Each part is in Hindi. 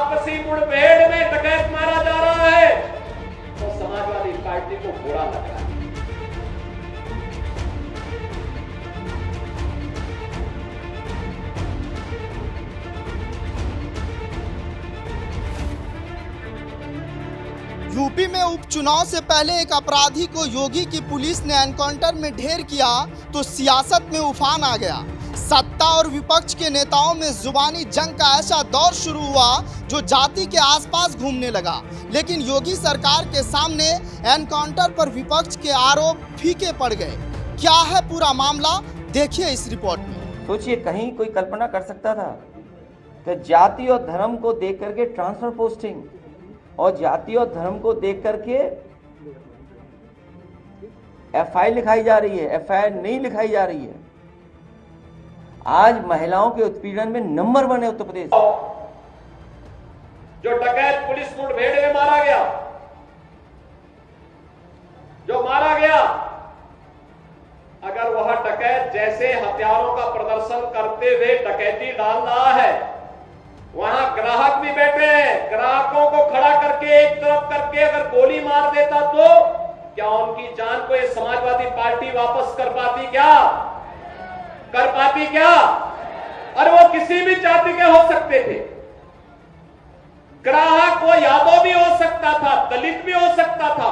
आपसी मुठभेड़ में डकैत मारा जा रहा है तो समाजवादी पार्टी को बुरा लग रहा है। यूपी में उपचुनाव से पहले एक अपराधी को योगी की पुलिस ने एनकाउंटर में ढेर किया तो सियासत में उफान आ गया। सत्ता और विपक्ष के नेताओं में जुबानी जंग का ऐसा दौर शुरू हुआ जो जाति के आसपास घूमने लगा। लेकिन योगी सरकार के सामने एनकाउंटर पर विपक्ष के आरोप फीके पड़ गए। क्या है पूरा मामला, देखिए इस रिपोर्ट में। सोचिए, कहीं कोई कल्पना कर सकता था कि जाति और धर्म को देख करके ट्रांसफर पोस्टिंग और जाति और धर्म को देख करके एफआईआर लिखाई जा रही है, एफआईआर नहीं लिखाई जा रही है। आज महिलाओं के उत्पीड़न में नंबर 1 है उत्तर प्रदेश। जो डकैत पुलिस मुठभेड़ में मारा गया, अगर वह डकैत जैसे हथियारों का प्रदर्शन करते हुए डकैती डाल रहा है, वहां ग्राहक भी बैठे हैं, ग्राहकों को खड़ा करके एक तरफ करके अगर गोली मार देता तो क्या उनकी जान को ये समाजवादी पार्टी वापस कर पाती क्या? और वो किसी भी जाति के हो सकते थे। ग्राहक वो यादव भी हो सकता था, दलित भी हो सकता था,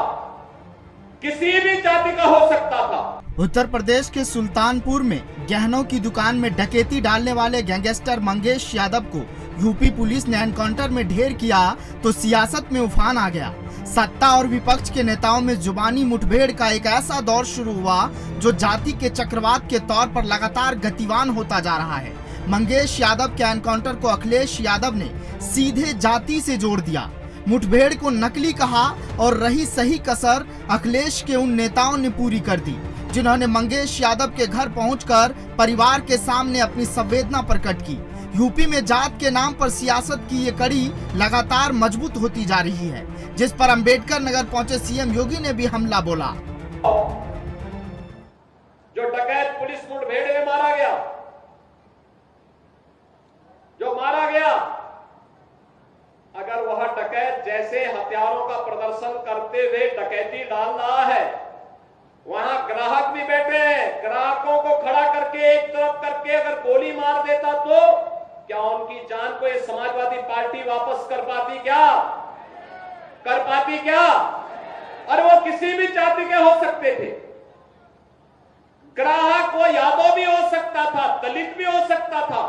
किसी भी जाति का हो सकता था। उत्तर प्रदेश के सुल्तानपुर में गहनों की दुकान में डकैती डालने वाले गैंगस्टर मंगेश यादव को यूपी पुलिस ने एनकाउंटर में ढेर किया तो सियासत में उफान आ गया। सत्ता और विपक्ष के नेताओं में जुबानी मुठभेड़ का एक ऐसा दौर शुरू हुआ जो जाति के चक्रवात के तौर पर लगातार गतिवान होता जा रहा है। मंगेश यादव के एनकाउंटर को अखिलेश यादव ने सीधे जाति से जोड़ दिया। मुठभेड़ को नकली कहा और रही सही कसर अखिलेश के उन नेताओं ने पूरी कर दी जिन्होंने मंगेश यादव के घर पहुंचकर परिवार के सामने अपनी संवेदना प्रकट की। यूपी में जात के नाम पर सियासत की ये कड़ी लगातार मजबूत होती जा रही है, जिस पर अंबेडकर नगर पहुंचे सीएम योगी ने भी हमला बोला। जो डकैत पुलिस मुठभेड़ में मारा गया, अगर वह डकैत जैसे हथियारों का प्रदर्शन करते हुए डकैती डाल रहा है, वहां ग्राहक भी बैठे हैं, ग्राहकों को खड़ा करके एक तरफ करके अगर गोली मार देता तो क्या उनकी जान को ये समाजवादी पार्टी वापस कर पाती क्या? और वो किसी भी जाति के हो सकते थे। ग्राहक वो यादव भी हो सकता था, दलित भी हो सकता था,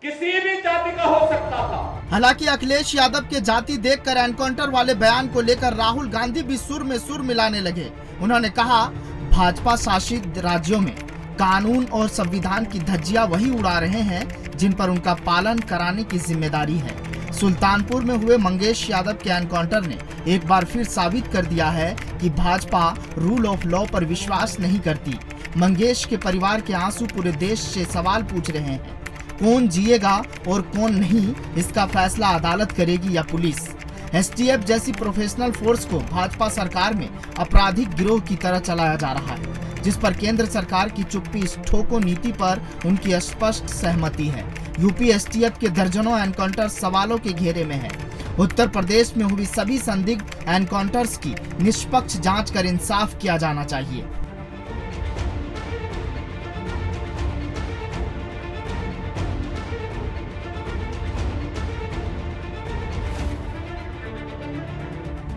किसी भी जाति का हो सकता था। हालांकि अखिलेश यादव के जाति देखकर एनकाउंटर वाले बयान को लेकर राहुल गांधी भी सुर में सुर मिलाने लगे। उन्होंने कहा, भाजपा शासित राज्यों में कानून और संविधान की धज्जियां वही उड़ा रहे हैं जिन पर उनका पालन कराने की जिम्मेदारी है। सुल्तानपुर में हुए मंगेश यादव के एनकाउंटर ने एक बार फिर साबित कर दिया है कि भाजपा रूल ऑफ लॉ पर विश्वास नहीं करती। मंगेश के परिवार के आंसू पूरे देश से सवाल पूछ रहे हैं। कौन जिएगा और कौन नहीं, इसका फैसला अदालत करेगी या पुलिस। एसटीएफ जैसी प्रोफेशनल फोर्स को भाजपा सरकार में आपराधिक गिरोह की तरह चलाया जा रहा है, जिस पर केंद्र सरकार की चुप्पी ठोको नीति पर उनकी स्पष्ट सहमति है। यूपी एसटीएफ के दर्जनों एनकाउंटर सवालों के घेरे में है। उत्तर प्रदेश में हुई सभी संदिग्ध एनकाउंटर्स की निष्पक्ष जांच कर इंसाफ किया जाना चाहिए।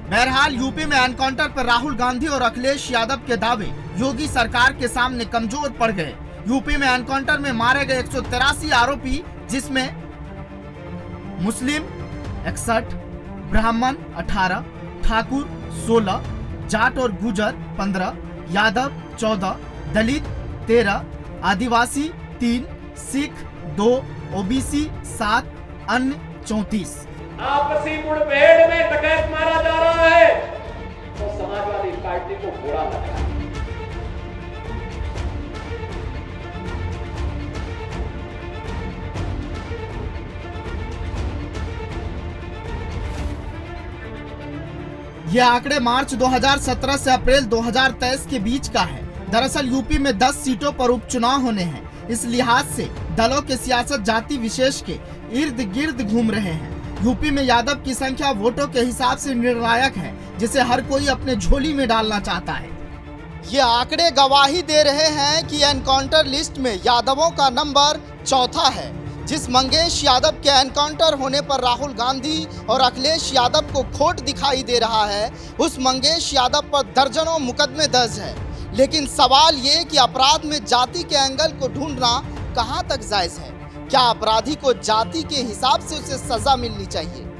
बहरहाल यूपी में एनकाउंटर पर राहुल गांधी और अखिलेश यादव के दावे योगी सरकार के सामने कमजोर पड़ गए। यूपी में एनकाउंटर में मारे गए 183 आरोपी, जिसमें मुस्लिम 61, ब्राह्मण 18, ठाकुर 16, जाट और गुजर 15, यादव 14, दलित 13, आदिवासी 3, सिख 2, ओबीसी 7, अन्य 34। आपसी मुठभेड़ में डकैत मारा जा रहा है तो समाजवादी पार्टी को बुरा लग रहा है। ये आंकड़े मार्च 2017 से अप्रैल 2023 के बीच का है। दरअसल यूपी में 10 सीटों पर उपचुनाव होने हैं। इस लिहाज से दलों के सियासत जाति विशेष के इर्द गिर्द घूम रहे हैं। यूपी में यादव की संख्या वोटों के हिसाब से निर्णायक है, जिसे हर कोई अपने झोली में डालना चाहता है। ये आंकड़े गवाही दे रहे हैं कि एनकाउंटर लिस्ट में यादवों का नंबर चौथा है। जिस मंगेश यादव के एनकाउंटर होने पर राहुल गांधी और अखिलेश यादव को खोट दिखाई दे रहा है, उस मंगेश यादव पर दर्जनों मुकदमे दर्ज है। लेकिन सवाल ये कि अपराध में जाति के एंगल को ढूंढना कहां तक जायज है? क्या अपराधी को जाति के हिसाब से उसे सजा मिलनी चाहिए?